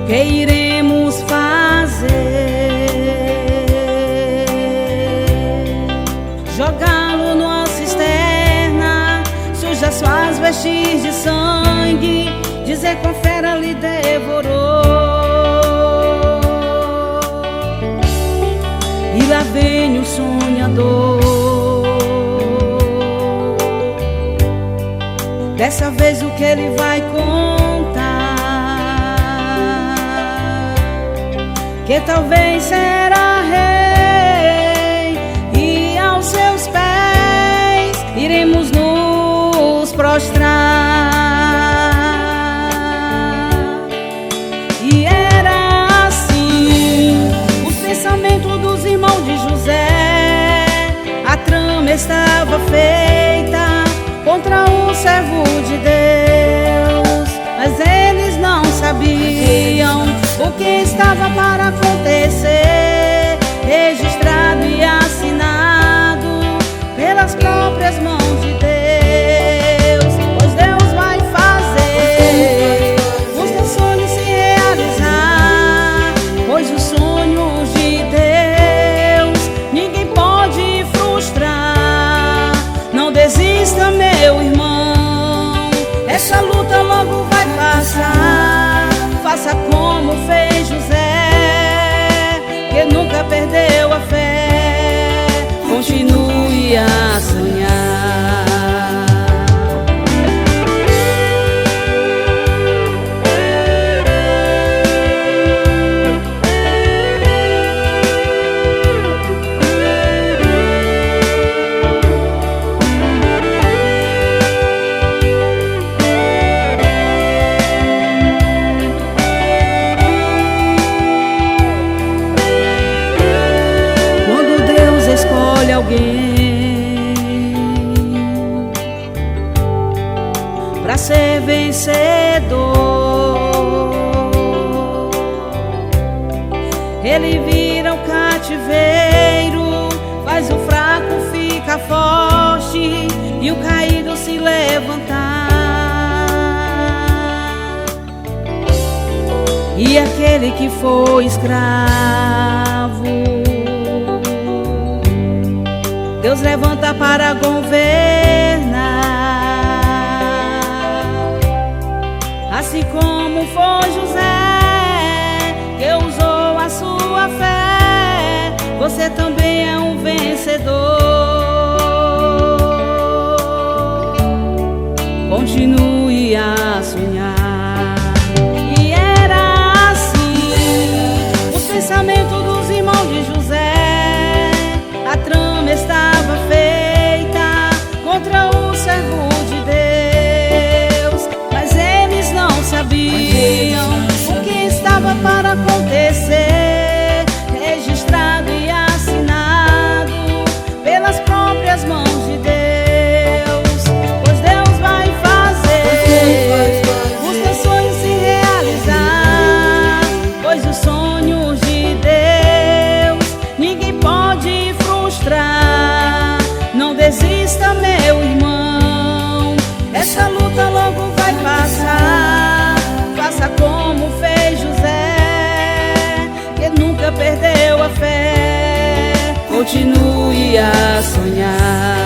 que iremos fazer? Jogá-lo numa cisterna, suja suas vestes de sangue, dizer que a fera lhe devorou. E lá vem o sonhador, dessa vez o que ele vai contar, que talvez será rei, e aos seus pés iremos nos prostrar. E era assim os pensamentos dos irmãos de José. A trama estava feita contra o servo de Deus, mas eles não sabiam o que estava para acontecer, registrado e assinado pelas próprias mãos de Deus. Pois Deus vai fazer os teus sonhos se realizar, pois os sonhos de Deus ninguém pode frustrar. Não desista, meu irmão, essa luta logo vai passar. Faça como fez José, que nunca perdeu a fé. Continue a sonhar. Alguém pra ser vencedor, ele vira o cativeiro, faz o fraco ficar forte e o caído se levantar. E aquele que foi escravo, Deus levanta para governar. Assim como foi José, que usou a sua fé, você também é um vencedor. Continue a sonhar. E era assim os pensamentos dos irmãos de José. A trama estava feita contra o servo de Deus, mas eles não sabiam o que estava para acontecer, registrado e assinado pelas próprias mãos de Deus. Pois Deus vai fazer os teus sonhos se realizar, pois os sonhos de Deus ninguém pode frustrar. Não desista, meu irmão, essa luta logo vai passar. Faça como fez José, que nunca perdeu a fé. Continue a sonhar.